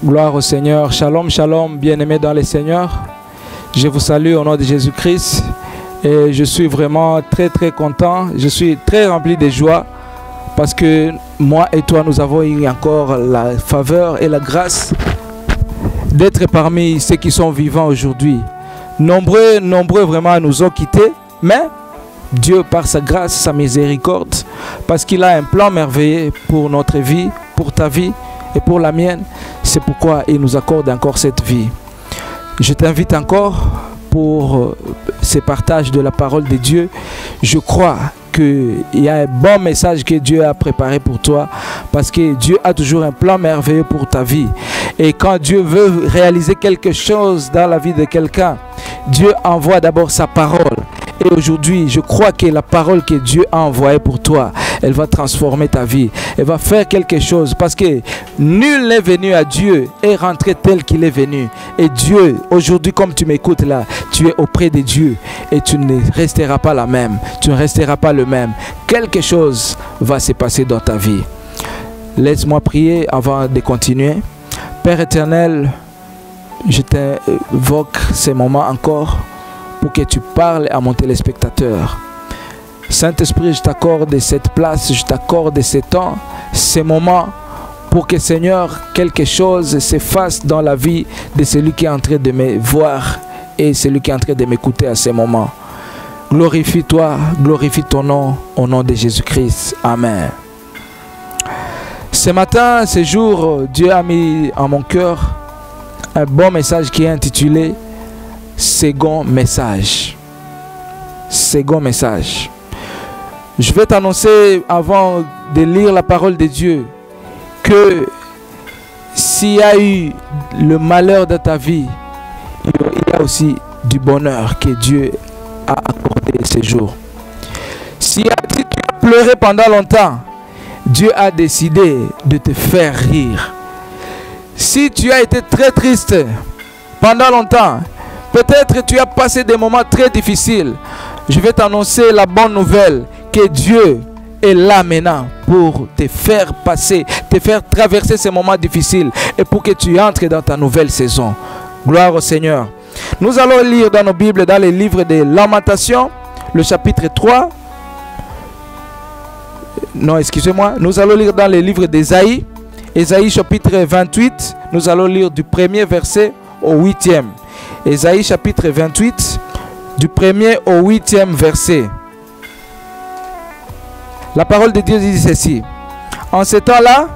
Gloire au Seigneur. Shalom, shalom, bien-aimés dans les Seigneurs. Je vous salue au nom de Jésus-Christ. Et je suis vraiment très content. Je suis très rempli de joie. Parce que moi et toi, nous avons eu encore la faveur et la grâce d'être parmi ceux qui sont vivants aujourd'hui. Nombreux vraiment nous ont quittés. Mais Dieu, par sa grâce, sa miséricorde, parce qu'il a un plan merveilleux pour notre vie, pour ta vie et pour la mienne, c'est pourquoi il nous accorde encore cette vie. Je t'invite encore pour ce partage de la parole de Dieu. Je crois qu'il y a un bon message que Dieu a préparé pour toi, parce que Dieu a toujours un plan merveilleux pour ta vie. Et quand Dieu veut réaliser quelque chose dans la vie de quelqu'un, Dieu envoie d'abord sa parole. Et aujourd'hui, je crois que la parole que Dieu a envoyée pour toi, elle va transformer ta vie. Elle va faire quelque chose. Parce que nul n'est venu à Dieu et rentré tel qu'il est venu. Et Dieu, aujourd'hui, comme tu m'écoutes là, tu es auprès de Dieu. Et tu ne resteras pas la même. Tu ne resteras pas le même. Quelque chose va se passer dans ta vie. Laisse-moi prier avant de continuer. Père éternel, je t'invoque ces moments encore, pour que tu parles à mon téléspectateur. Saint-Esprit, je t'accorde cette place, je t'accorde ces temps, ces moments, pour que Seigneur, quelque chose se fasse dans la vie de celui qui est en train de me voir et celui qui est en train de m'écouter à ces moments. Glorifie-toi, glorifie ton nom, au nom de Jésus-Christ. Amen. Ce matin, ce jour, Dieu a mis en mon cœur un bon message qui est intitulé Second message. Second message. Je vais t'annoncer avant de lire la parole de Dieu que s'il y a eu le malheur de ta vie, il y a aussi du bonheur que Dieu a accordé ce jour. Si tu as pleuré pendant longtemps, Dieu a décidé de te faire rire. Si tu as été très triste pendant longtemps, peut-être tu as passé des moments très difficiles. Je vais t'annoncer la bonne nouvelle que Dieu est là maintenant pour te faire passer, te faire traverser ces moments difficiles et pour que tu entres dans ta nouvelle saison. Gloire au Seigneur. Nous allons lire dans nos Bibles, dans les livres de Lamentations, le chapitre 3. Non, excusez-moi. Nous allons lire dans les livres d'Ésaïe. Ésaïe chapitre 28. Nous allons lire du 1er verset au 8e. Ésaïe chapitre 28, du 1er au 8e verset. La parole de Dieu dit ceci. En ce temps-là,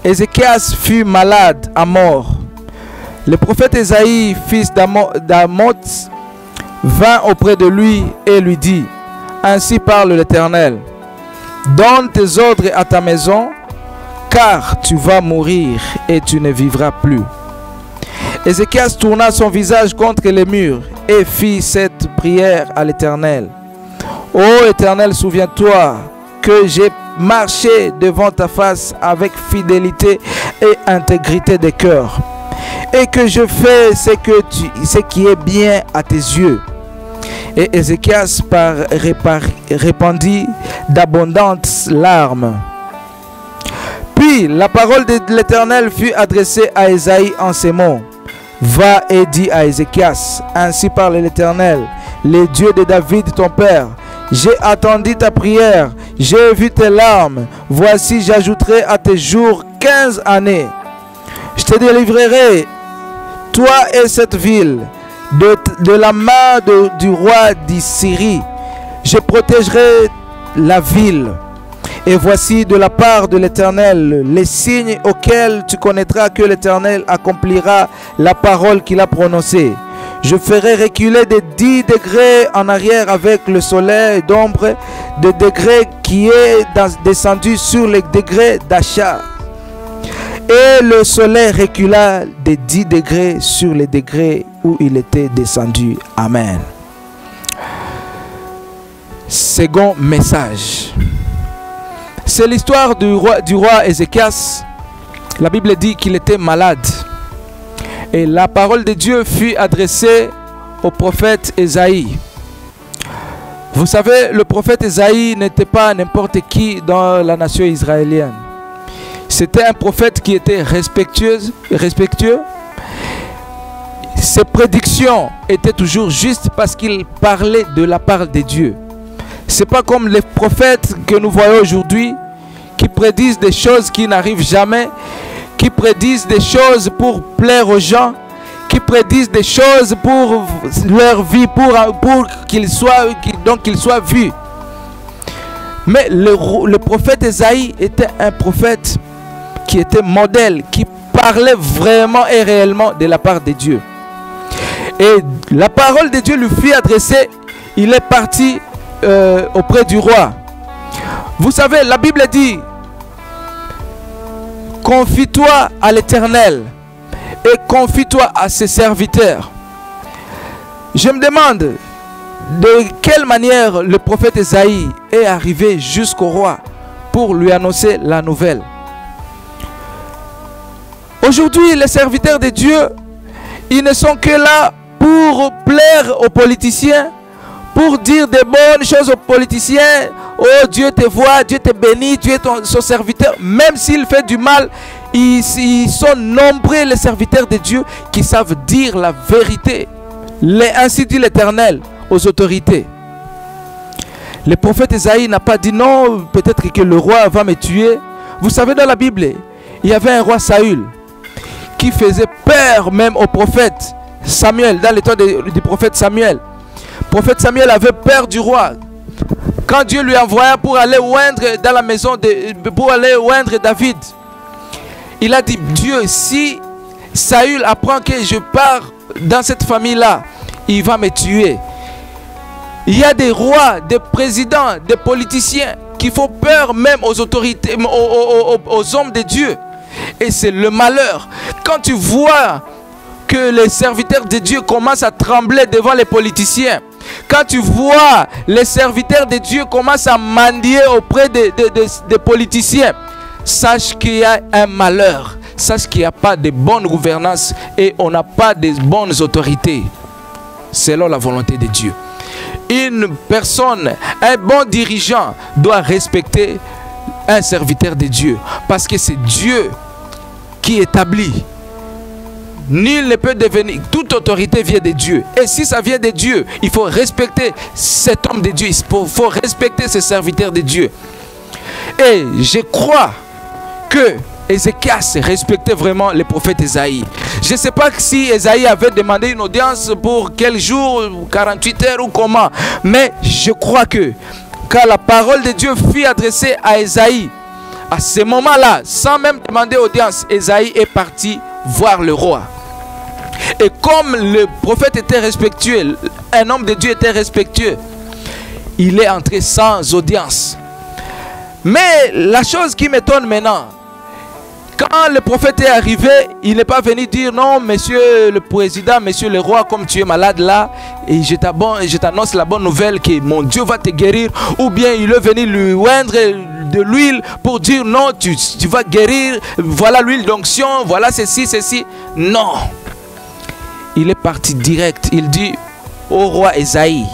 Ézéchias fut malade à mort. Le prophète Ésaïe, fils d'Amoz, vint auprès de lui et lui dit, ainsi parle l'Éternel, donne tes ordres à ta maison, car tu vas mourir et tu ne vivras plus. Ézéchias tourna son visage contre les murs et fit cette prière à l'Éternel. Ô Éternel, souviens-toi que j'ai marché devant ta face avec fidélité et intégrité de cœur, et que je fais ce qui est bien à tes yeux. Et Ézéchias répandit d'abondantes larmes. Puis la parole de l'Éternel fut adressée à Ésaïe en ces mots. Va et dis à Ézéchias, ainsi parle l'Éternel, le Dieu de David ton père. J'ai attendu ta prière, j'ai vu tes larmes. Voici, j'ajouterai à tes jours 15 années. Je te délivrerai, toi et cette ville, de la main du roi d'Assyrie. Je protégerai la ville. Et voici de la part de l'Éternel les signes auxquels tu connaîtras que l'Éternel accomplira la parole qu'il a prononcée. Je ferai reculer de 10 degrés en arrière avec le soleil d'ombre, de degrés qui est descendu sur les degrés d'achat. Et le soleil recula de 10 degrés sur les degrés où il était descendu. Amen. Second message. C'est l'histoire du roi Ézéchias. La Bible dit qu'il était malade. Et la parole de Dieu fut adressée au prophète Ésaïe. Vous savez, le prophète Ésaïe n'était pas n'importe qui dans la nation israélienne. C'était un prophète qui était respectueux. Ses prédictions étaient toujours justes parce qu'il parlait de la part de Dieu. Ce n'est pas comme les prophètes que nous voyons aujourd'hui qui prédisent des choses qui n'arrivent jamais, qui prédisent des choses pour plaire aux gens, qui prédisent des choses pour leur vie, pour qu'ils soient vus. Mais le prophète Ésaïe était un prophète qui était modèle, qui parlait vraiment et réellement de la part de Dieu. Et la parole de Dieu lui fut adressée. Il est parti auprès du roi. Vous savez, la Bible dit: confie-toi à l'Éternel et confie-toi à ses serviteurs. Je me demande de quelle manière le prophète Ésaïe est arrivé jusqu'au roi pour lui annoncer la nouvelle. Aujourd'hui, les serviteurs de Dieu, ils ne sont que là pour plaire aux politiciens, pour dire des bonnes choses aux politiciens. Oh, Dieu te voit, Dieu te bénit, Dieu est son serviteur. Même s'il fait du mal, ils sont nombreux les serviteurs de Dieu qui savent dire la vérité. Ainsi dit l'Éternel aux autorités. Le prophète Ésaïe n'a pas dit non, peut-être que le roi va me tuer. Vous savez, dans la Bible, il y avait un roi Saül qui faisait peur même au prophète Samuel, dans le temps du prophète Samuel. Le prophète Samuel avait peur du roi. Quand Dieu lui envoya pour aller oindre dans la maison, pour aller oindre David, il a dit: Dieu, si Saül apprend que je pars dans cette famille-là, il va me tuer. Il y a des rois, des présidents, des politiciens qui font peur même aux autorités, aux hommes de Dieu. Et c'est le malheur. Quand tu vois que les serviteurs de Dieu commencent à trembler devant les politiciens, quand tu vois les serviteurs de Dieu commencent à mendier auprès des politiciens, sache qu'il y a un malheur. Sache qu'il n'y a pas de bonne gouvernance et on n'a pas de bonnes autorités selon la volonté de Dieu. Une personne, un bon dirigeant doit respecter un serviteur de Dieu parce que c'est Dieu qui établit. Nul ne peut devenir, toute autorité vient de Dieu. Et si ça vient de Dieu, il faut respecter cet homme de Dieu. Il faut respecter ce serviteur de Dieu. Et je crois que Ézéchias respectait vraiment le prophète Ésaïe. Je ne sais pas si Ésaïe avait demandé une audience pour quel jour, 48 heures ou comment. Mais je crois que quand la parole de Dieu fut adressée à Ésaïe, à ce moment-là, sans même demander audience, Ésaïe est parti voir le roi. Et comme le prophète était respectueux, un homme de Dieu était respectueux, il est entré sans audience. Mais la chose qui m'étonne maintenant, quand le prophète est arrivé, il n'est pas venu dire: non, monsieur le président, monsieur le roi, comme tu es malade là, et je t'annonce la bonne nouvelle que mon Dieu va te guérir. Ou bien il est venu lui oindre de l'huile pour dire: non, tu vas guérir, voilà l'huile d'onction, voilà ceci, ceci. Non. Il est parti direct. Il dit au roi Ésaïe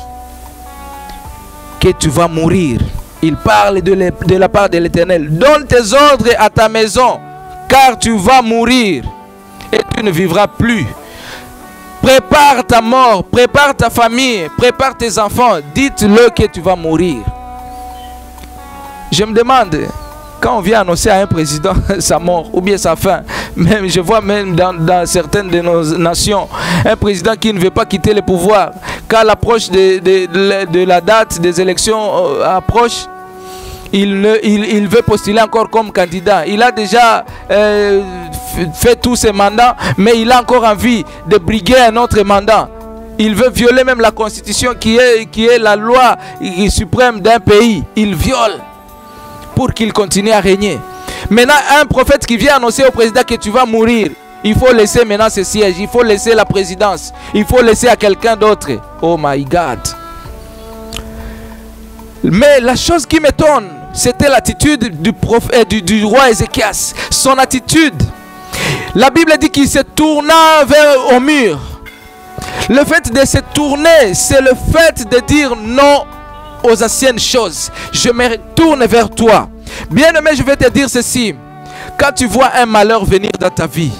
que tu vas mourir. Il parle de la part de l'Éternel. Donne tes ordres à ta maison, car tu vas mourir et tu ne vivras plus. Prépare ta mort, prépare ta famille, prépare tes enfants. Dites-le que tu vas mourir. Je me demande, quand on vient annoncer à un président sa mort ou bien sa fin, même je vois même dans certaines de nos nations, un président qui ne veut pas quitter le pouvoir. Quand l'approche de la date des élections approche, il veut postuler encore comme candidat. Il a déjà fait tous ses mandats, mais il a encore envie de briguer un autre mandat. Il veut violer même la constitution qui est la loi suprême d'un pays. Il viole pour qu'il continue à régner. Maintenant, un prophète qui vient annoncer au président que tu vas mourir, il faut laisser maintenant ce siège, il faut laisser la présidence, il faut laisser à quelqu'un d'autre. Oh my God. Mais la chose qui m'étonne, c'était l'attitude du roi Ézéchias. Son attitude. La Bible dit qu'il se tourna au mur. Le fait de se tourner, c'est le fait de dire non aux anciennes choses. Je me tourne vers toi. Bien-aimé, je vais te dire ceci. Quand tu vois un malheur venir dans ta vie,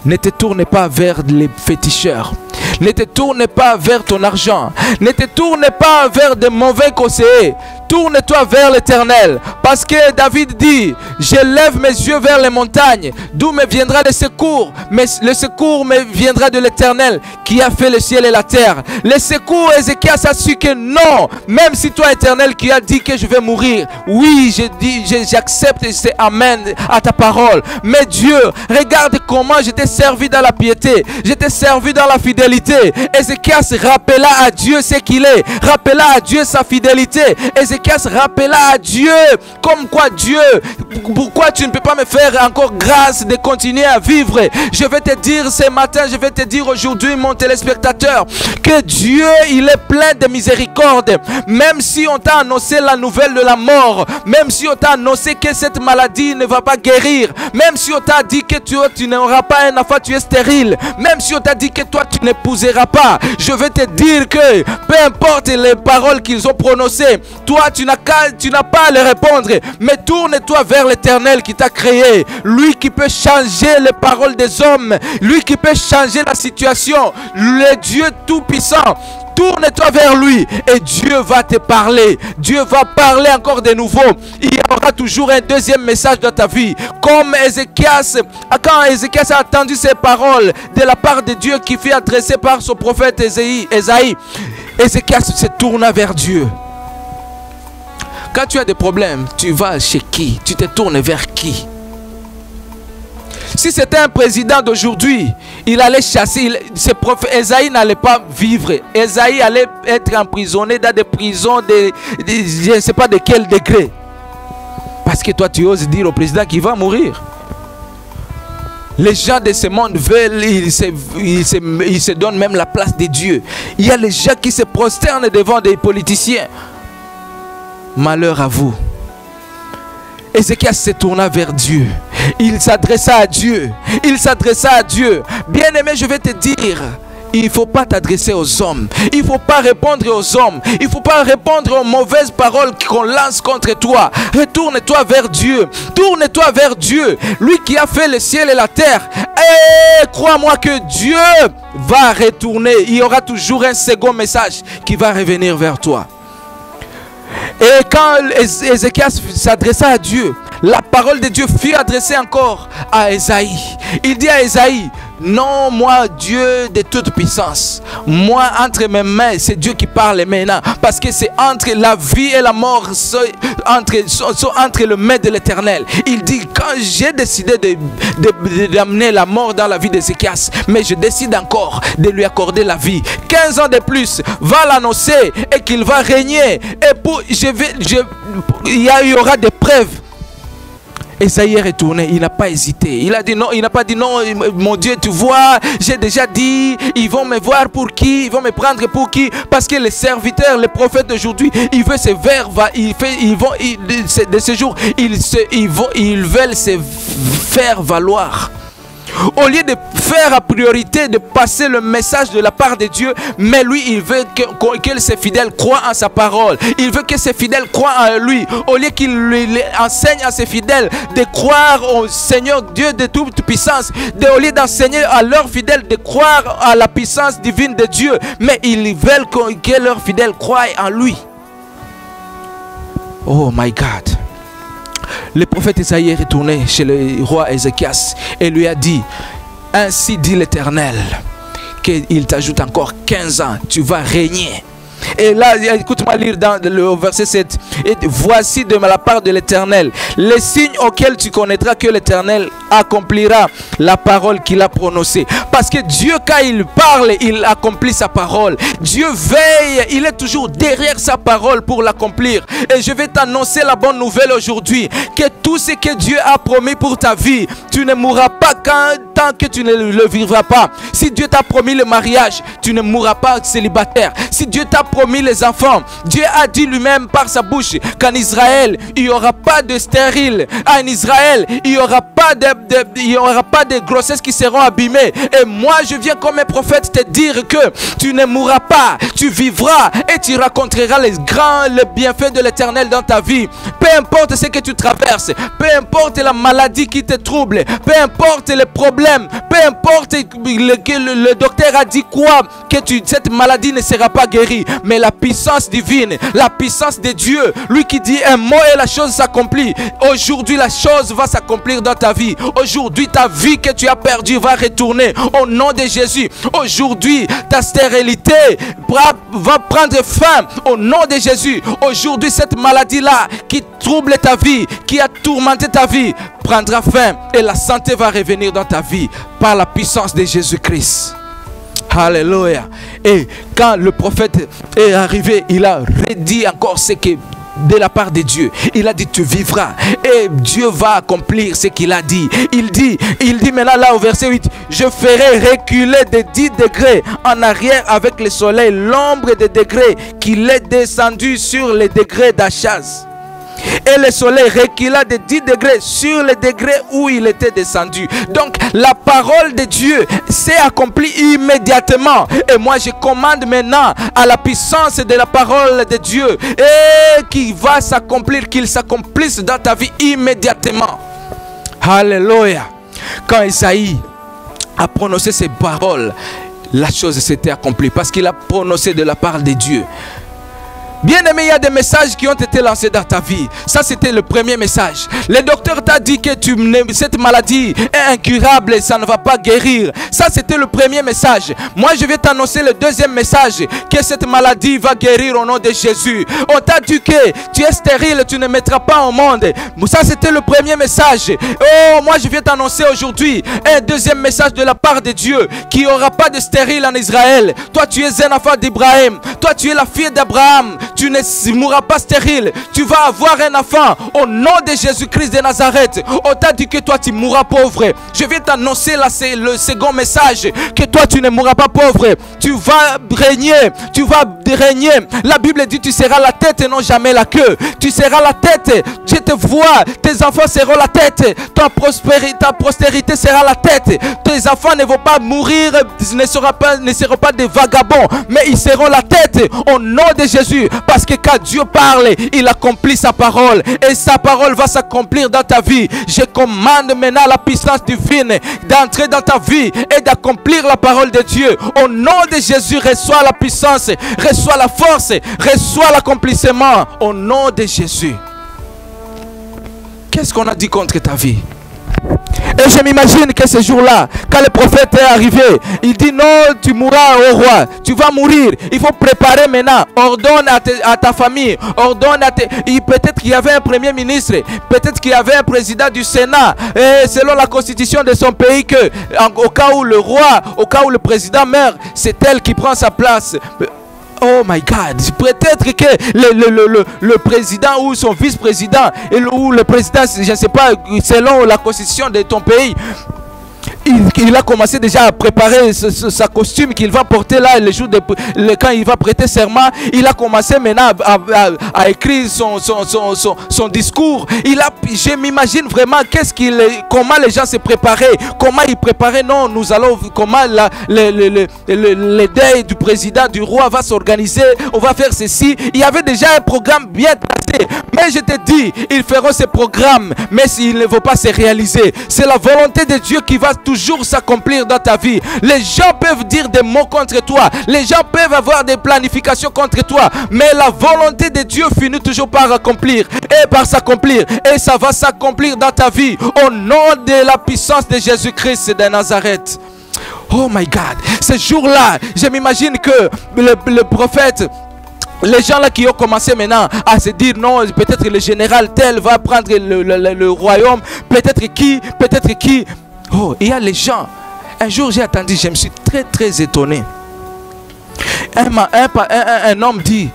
ne te tourne pas vers les féticheurs. Ne te tourne pas vers ton argent. Ne te tourne pas vers de mauvais conseillers. Tourne-toi vers l'Éternel. Parce que David dit, je lève mes yeux vers les montagnes, d'où me viendra le secours. Mais le secours me viendra de l'Éternel, qui a fait le ciel et la terre. Le secours, Ézéchias a su que non, même si toi, Éternel, qui as dit que je vais mourir, oui, j'accepte et c'est amen à ta parole. Mais Dieu, regarde comment je t'ai servi dans la piété, je t'ai servi dans la fidélité. Ézéchias rappela à Dieu ce qu'il est, rappela à Dieu sa fidélité. Ézéchias rappela à Dieu, comme quoi Dieu, pourquoi tu ne peux pas me faire encore grâce de continuer à vivre. Je vais te dire ce matin, je vais te dire aujourd'hui, mon téléspectateur, que Dieu, il est plein de miséricorde. Même si on t'a annoncé la nouvelle de la mort, même si on t'a annoncé que cette maladie ne va pas guérir, même si on t'a dit que tu n'auras pas un enfant, tu es stérile, même si on t'a dit que toi tu n'épouseras pas, je vais te dire que peu importe les paroles qu'ils ont prononcées, toi tu n'as pas à les répondre, mais tourne-toi vers l'Éternel qui t'a créé, lui qui peut changer les paroles des hommes, lui qui peut changer la situation, le Dieu tout-puissant. Tourne-toi vers lui et Dieu va te parler. Dieu va parler encore de nouveau. Il y aura toujours un deuxième message dans ta vie. Comme Ézéchias, quand Ézéchias a entendu ces paroles de la part de Dieu qui fut adressée par son prophète Ésaïe, Ézéchias se tourna vers Dieu. Quand tu as des problèmes, tu vas chez qui? Tu te tournes vers qui? Si c'était un président d'aujourd'hui, il allait chasser. Ésaïe n'allait pas vivre. Ésaïe allait être emprisonné dans des prisons je ne sais pas de quel degré. Parce que toi, tu oses dire au président qu'il va mourir. Les gens de ce monde veulent, ils se donnent même la place de Dieu. Il y a les gens qui se prosternent devant des politiciens. Malheur à vous. Ézéchias se tourna vers Dieu. Il s'adressa à Dieu. Il s'adressa à Dieu. Bien-aimé, je vais te dire, il ne faut pas t'adresser aux hommes. Il ne faut pas répondre aux hommes. Il ne faut pas répondre aux mauvaises paroles qu'on lance contre toi. Retourne-toi vers Dieu. Tourne-toi vers Dieu. Lui qui a fait le ciel et la terre. Et crois-moi que Dieu va retourner. Il y aura toujours un second message qui va revenir vers toi. Et quand Ézéchias s'adressa à Dieu, la parole de Dieu fut adressée encore à Ésaïe. Il dit à Ésaïe, non, moi, Dieu de toute puissance, moi, entre mes mains, c'est Dieu qui parle maintenant. Parce que c'est entre la vie et la mort, entre les mains de l'Éternel. Il dit, quand j'ai décidé d'amener la mort dans la vie d'Ézéchias, mais je décide encore de lui accorder la vie. 15 ans de plus, va l'annoncer et qu'il va régner. Et il y aura des preuves. Ésaïe est retourné, il n'a pas hésité. Il a dit non, il n'a pas dit non, mon Dieu, tu vois, j'ai déjà dit, ils vont me voir pour qui, ils vont me prendre pour qui. Parce que les serviteurs, les prophètes d'aujourd'hui, ils veulent se de ce jour, ils veulent se faire valoir. Au lieu de faire à priorité de passer le message de la part de Dieu, mais lui il veut que ses fidèles croient en sa parole. Il veut que ses fidèles croient en lui. Au lieu qu'il enseigne à ses fidèles de croire au Seigneur Dieu de toute puissance, au lieu d'enseigner à leurs fidèles de croire à la puissance divine de Dieu, mais ils veulent que leurs fidèles croient en lui. Oh my God. Le prophète Isaïe est retourné chez le roi Ézéchias et lui a dit, ainsi dit l'Éternel, qu'il t'ajoute encore 15 ans, tu vas régner. Et là, écoute-moi lire dans le verset 7. Et voici de la part de l'Éternel les signes auxquels tu connaîtras que l'Éternel accomplira la parole qu'il a prononcée. Parce que Dieu, quand il parle, il accomplit sa parole. Dieu veille, il est toujours derrière sa parole pour l'accomplir. Et je vais t'annoncer la bonne nouvelle aujourd'hui, que tout ce que Dieu a promis pour ta vie, tu ne mourras pas tant que tu ne le vivras pas. Si Dieu t'a promis le mariage, tu ne mourras pas célibataire. Si Dieu t'a promis les enfants, Dieu a dit lui-même par sa bouche qu'en Israël, il n'y aura pas de stérile. En Israël, il n'y aura pas de grossesses qui seront abîmées. Et moi, je viens comme un prophète te dire que tu ne mourras pas, tu vivras et tu raconteras les bienfaits de l'Éternel dans ta vie. Peu importe ce que tu traverses, peu importe la maladie qui te trouble, peu importe les problèmes, peu importe le docteur a dit quoi, que cette maladie ne sera pas guérie, mais la puissance divine, la puissance de Dieu, lui qui dit un mot et la chose s'accomplit. Aujourd'hui, la chose va s'accomplir dans ta vie. Aujourd'hui, ta vie que tu as perdue va retourner au nom de Jésus. Aujourd'hui, ta stérilité va prendre fin au nom de Jésus. Aujourd'hui, cette maladie-là qui trouble ta vie, qui a tourmenté ta vie, prendra fin et la santé va revenir dans ta vie par la puissance de Jésus-Christ. Alléluia. Et quand le prophète est arrivé, il a redit encore ce que de la part de Dieu. Il a dit tu vivras et Dieu va accomplir ce qu'il a dit. Il dit maintenant là au verset 8, je ferai reculer de 10 degrés en arrière avec le soleil l'ombre des degrés qu'il est descendu sur les degrés d'Achaz. Et le soleil recula de 10 degrés sur les degrés où il était descendu. Donc la parole de Dieu s'est accomplie immédiatement. Et moi je commande maintenant à la puissance de la parole de Dieu et qui va s'accomplir, qu'il s'accomplisse dans ta vie immédiatement. Alléluia. Quand Isaïe a prononcé ces paroles, la chose s'était accomplie parce qu'il a prononcé de la part de Dieu. Bien aimé, il y a des messages qui ont été lancés dans ta vie. Ça, c'était le premier message. Le docteur t'a dit que cette maladie est incurable et ça ne va pas guérir. Ça, c'était le premier message. Moi, je vais t'annoncer le deuxième message, que cette maladie va guérir au nom de Jésus. On t'a dit que tu es stérile, tu ne mettras pas au monde. Ça, c'était le premier message. Oh, moi, je vais t'annoncer aujourd'hui un deuxième message de la part de Dieu, qu'il n'y aura pas de stérile en Israël. Toi, tu es un enfant d'Ibrahim. Toi, tu es la fille d'Abraham. Tu ne mourras pas stérile. Tu vas avoir un enfant au nom de Jésus-Christ de Nazareth. On t'a dit que toi tu mourras pauvre. Je vais t'annoncer là, c'est le second message, que toi tu ne mourras pas pauvre. Tu vas régner. Tu vas régner. La Bible dit tu seras la tête et non jamais la queue. Tu seras la tête. Je te vois. Tes enfants seront la tête. Ta postérité sera la tête. Tes enfants ne vont pas mourir, ne seront pas des vagabonds, mais ils seront la tête au nom de Jésus. Parce que quand Dieu parle, il accomplit sa parole. Et sa parole va s'accomplir dans ta vie. Je commande maintenant la puissance divine d'entrer dans ta vie et d'accomplir la parole de Dieu. Au nom de Jésus, reçois la puissance, reçois la force, reçois l'accomplissement. Au nom de Jésus. Qu'est-ce qu'on a dit contre ta vie? Et je m'imagine que ce jour-là, quand le prophète est arrivé, il dit non, tu mourras au roi, tu vas mourir. Il faut préparer maintenant. Ordonne à ta famille, ordonne à peut-être qu'il y avait un premier ministre, peut-être qu'il y avait un président du Sénat, et selon la constitution de son pays, que au cas où le roi, au cas où le président meurt, c'est elle qui prend sa place. Oh my God, peut-être que le président ou son vice-président ou le président, je ne sais pas, selon la constitution de ton pays, il a commencé déjà à préparer sa costume qu'il va porter là le jour quand il va prêter serment. Il a commencé maintenant à écrire son discours. Je m'imagine vraiment comment les gens se préparaient, comment ils préparaient. Non, nous allons, comment le deuil du président, du roi va s'organiser, on va faire ceci. Il y avait déjà un programme bien tracé. Mais je te dis, ils feront ce programme, mais s'ils ne vont pas se réaliser, c'est la volonté de Dieu qui va toujours s'accomplir dans ta vie. Les gens peuvent dire des mots contre toi, les gens peuvent avoir des planifications contre toi, mais la volonté de Dieu finit toujours par accomplir et par s'accomplir, et ça va s'accomplir dans ta vie au nom de la puissance de Jésus-Christ de Nazareth. Oh my God, ce jour-là, je m'imagine que le prophète, les gens là qui ont commencé maintenant à se dire non, peut-être le général tel va prendre le royaume, peut-être qui. Oh, il y a les gens. Un jour j'ai attendu, je me suis très étonné. Un homme dit,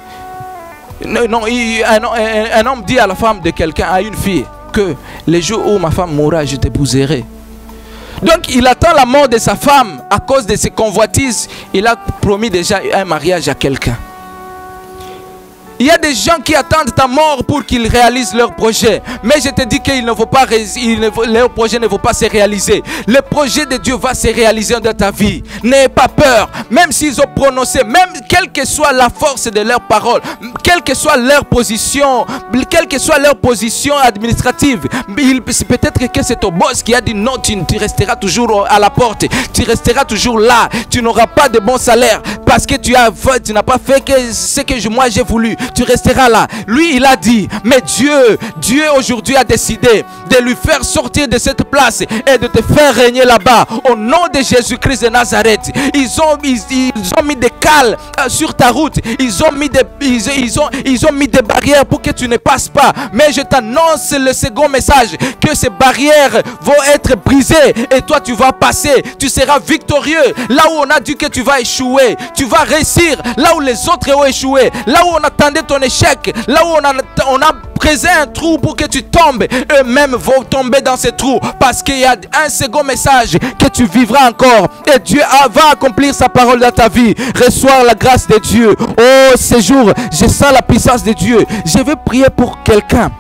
un homme dit à la femme de quelqu'un, à une fille, que le jour où ma femme mourra, je t'épouserai. Donc il attend la mort de sa femme à cause de ses convoitises. Il a promis déjà un mariage à quelqu'un. Il y a des gens qui attendent ta mort pour qu'ils réalisent leur projet. Mais je te dis qu'il ne faut pas, leur projet ne va pas se réaliser. Le projet de Dieu va se réaliser dans ta vie. N'ayez pas peur. Même s'ils ont prononcé, même quelle que soit la force de leurs paroles, quelle que soit leur position, administrative, peut-être que c'est ton boss qui a dit non, tu resteras toujours à la porte. Tu resteras toujours là. Tu n'auras pas de bon salaire parce que tu n'as pas fait ce que moi j'ai voulu. Tu resteras là. Lui, il a dit, mais Dieu aujourd'hui a décidé de lui faire sortir de cette place et de te faire régner là-bas. Au nom de Jésus-Christ de Nazareth, ils ont mis des cales sur ta route. Ils ont mis des barrières pour que tu ne passes pas. Mais je t'annonce le second message, que ces barrières vont être brisées et toi tu vas passer. Tu seras victorieux. Là où on a dit que tu vas échouer, tu vas réussir. Là où les autres ont échoué, là où on attendait ton échec, là où on a présé un trou pour que tu tombes, eux-mêmes vont tomber dans ce trou, parce qu'il y a un second message que tu vivras encore et Dieu va accomplir sa parole dans ta vie. Reçois la grâce de Dieu. Oh, ce jour, je sens la puissance de Dieu. Je vais prier pour quelqu'un.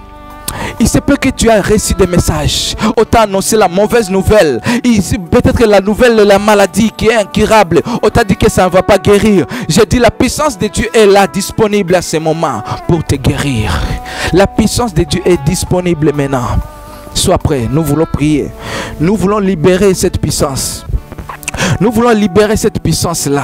Il se peut que tu as reçu des messages. On t'a annoncé la mauvaise nouvelle. Peut-être la nouvelle de la maladie qui est incurable. On t'a dit que ça ne va pas guérir. J'ai dit la puissance de Dieu est là, disponible à ce moment pour te guérir. La puissance de Dieu est disponible maintenant. Sois prêt, nous voulons prier. Nous voulons libérer cette puissance. Nous voulons libérer cette puissance-là.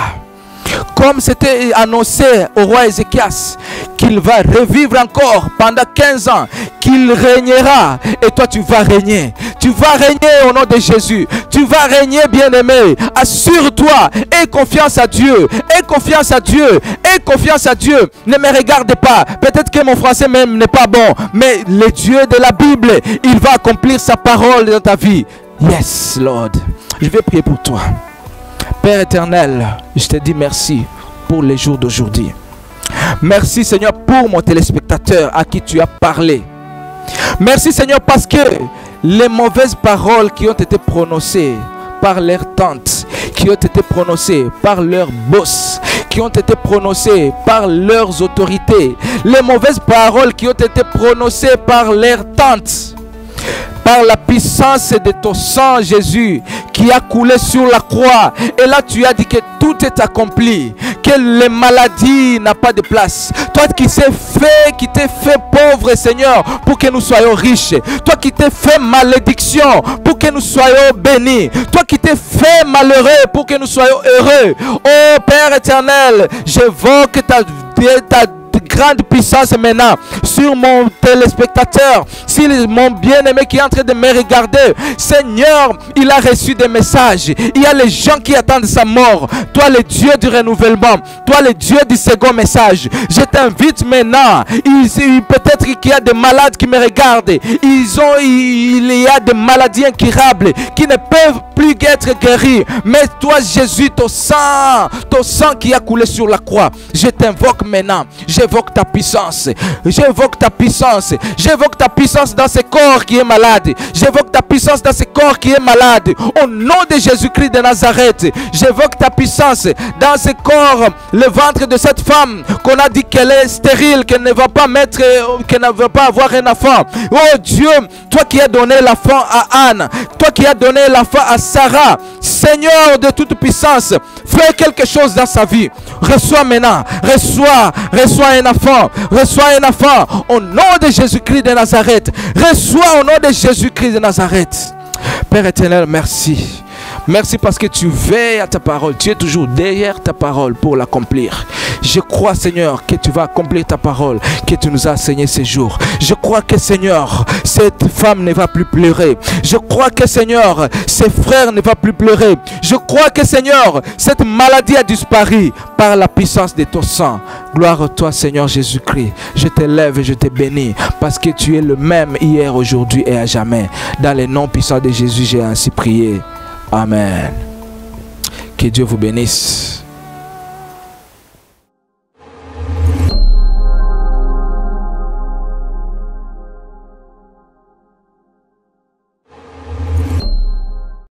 Comme c'était annoncé au roi Ézéchias, qu'il va revivre encore pendant 15 ans, qu'il régnera, et toi tu vas régner. Tu vas régner au nom de Jésus. Tu vas régner, bien-aimé. Assure-toi, aie confiance à Dieu. Aie confiance à Dieu. Aie confiance à Dieu. Ne me regarde pas. Peut-être que mon français même n'est pas bon, mais le Dieu de la Bible, il va accomplir sa parole dans ta vie. Yes, Lord. Je vais prier pour toi. Père éternel, je te dis merci pour les jours d'aujourd'hui. Merci Seigneur pour mon téléspectateur à qui tu as parlé. Merci Seigneur parce que les mauvaises paroles qui ont été prononcées par leurs tantes, qui ont été prononcées par leurs boss, qui ont été prononcées par leurs autorités, les mauvaises paroles qui ont été prononcées par leurs tantes, par la puissance de ton sang, Jésus, qui a coulé sur la croix. Et là, tu as dit que tout est accompli, que les maladies n'ont pas de place. Toi qui t'es fait pauvre, Seigneur, pour que nous soyons riches. Toi qui t'es fait malédiction, pour que nous soyons bénis. Toi qui t'es fait malheureux, pour que nous soyons heureux. Oh Père éternel, j'évoque ta grande puissance maintenant sur mon téléspectateur, sur mon bien-aimé qui est en train de me regarder. Seigneur, il a reçu des messages. Il y a les gens qui attendent sa mort. Toi, le Dieu du renouvellement, toi, le Dieu du second message, je t'invite maintenant. Peut-être qu'il y a des malades qui me regardent. Il y a des maladies incurables qui ne peuvent plus être guéries. Mais toi, Jésus, ton sang qui a coulé sur la croix, je t'invoque maintenant. J'évoque ta puissance. J'évoque ta puissance. J'évoque ta puissance dans ce corps qui est malade. J'évoque ta puissance dans ce corps qui est malade. Au nom de Jésus-Christ de Nazareth, j'évoque ta puissance dans ce corps, le ventre de cette femme qu'on a dit qu'elle est stérile, qu'elle ne va pas qu'elle ne va pas avoir un enfant. Oh Dieu, toi qui as donné l'enfant à Anne, toi qui as donné l'enfant à Sarah, Seigneur de toute puissance, fais quelque chose dans sa vie. Reçois maintenant, reçois un enfant, reçois un enfant au nom de Jésus-Christ de Nazareth. Reçois au nom de Jésus-Christ de Nazareth. Père éternel, merci. Merci parce que tu veilles à ta parole. Tu es toujours derrière ta parole pour l'accomplir. Je crois, Seigneur, que tu vas accomplir ta parole que tu nous as enseignée ces jours. Je crois que, Seigneur, cette femme ne va plus pleurer. Je crois que, Seigneur, ses frères ne vont plus pleurer. Je crois que, Seigneur, cette maladie a disparu par la puissance de ton sang. Gloire à toi, Seigneur Jésus-Christ. Je t'élève et je te bénis parce que tu es le même hier, aujourd'hui et à jamais. Dans le nom puissant de Jésus, j'ai ainsi prié. Amen. Que Dieu vous bénisse.